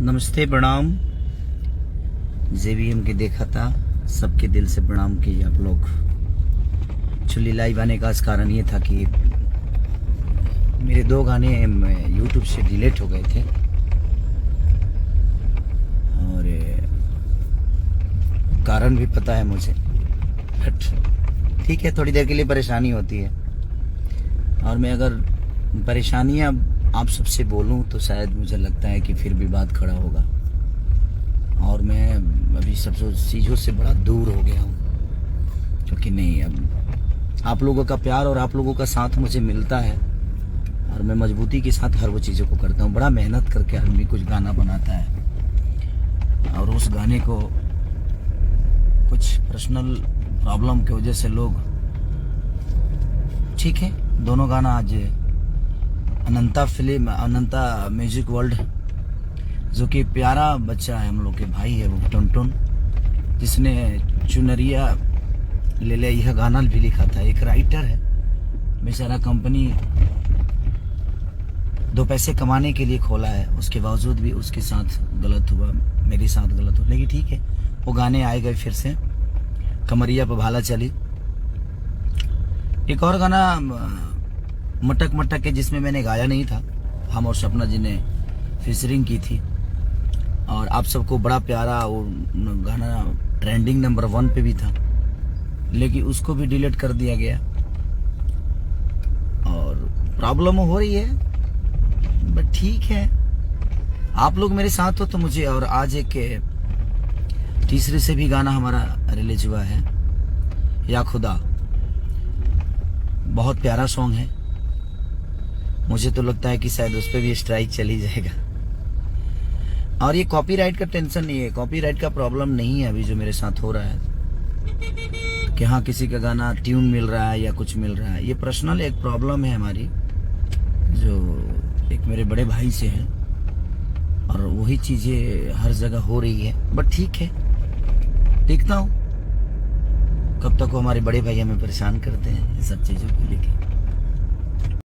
नमस्ते प्रणाम। जेवीएम के देखा था, सबके दिल से प्रणाम कीजिए आप लोग। एक्चुअली लाइव आने का कारण ये था कि मेरे 2 गाने यूट्यूब से डिलीट हो गए थे और कारण भी पता है मुझे, बट ठीक है, थोड़ी देर के लिए परेशानी होती है। और मैं अगर परेशानियां आप सबसे बोलूं तो शायद मुझे लगता है कि फिर भी बात खड़ा होगा, और मैं अभी सब चीज़ों से बड़ा दूर हो गया हूँ। क्योंकि नहीं, अब आप लोगों का प्यार और आप लोगों का साथ मुझे मिलता है और मैं मजबूती के साथ हर वो चीज़ों को करता हूँ। बड़ा मेहनत करके आदमी कुछ गाना बनाता है और उस गाने को कुछ पर्सनल प्रॉब्लम की वजह से लोग, ठीक है, दोनों गाना आज अनंता फिल्म, अनंता म्यूजिक वर्ल्ड, जो कि प्यारा बच्चा है, हम लोग के भाई है वो टुनटुन, जिसने चुनरिया ले ले यह गाना भी लिखा था। एक राइटर है बेचारा, कंपनी 2 पैसे कमाने के लिए खोला है, उसके बावजूद भी उसके साथ गलत हुआ, मेरे साथ गलत हुआ। लेकिन ठीक है, वो गाने आए गए फिर से, कमरिया पे भाला चली। एक और गाना मटक मटक है, जिसमें मैंने गाया नहीं था, हम और सपना जी ने फीचरिंग की थी और आप सबको बड़ा प्यारा वो गाना ट्रेंडिंग नंबर 1 पे भी था, लेकिन उसको भी डिलीट कर दिया गया। और प्रॉब्लम हो रही है, बट ठीक है, आप लोग मेरे साथ हो तो मुझे। और आज एक तीसरे से भी गाना हमारा रिलीज हुआ है, या खुदा, बहुत प्यारा सॉन्ग है। मुझे तो लगता है कि शायद उस पर भी स्ट्राइक चली जाएगा। और ये कॉपीराइट का टेंशन नहीं है, कॉपीराइट का प्रॉब्लम नहीं है अभी जो मेरे साथ हो रहा है कि हाँ किसी का गाना ट्यून मिल रहा है या कुछ मिल रहा है। ये पर्सनल एक प्रॉब्लम है हमारी, जो एक मेरे बड़े भाई से है, और वही चीजें हर जगह हो रही है। बट ठीक है, देखता हूँ कब तक वो हमारे बड़े भाई हमें परेशान करते हैं इन सब चीजों को लेके।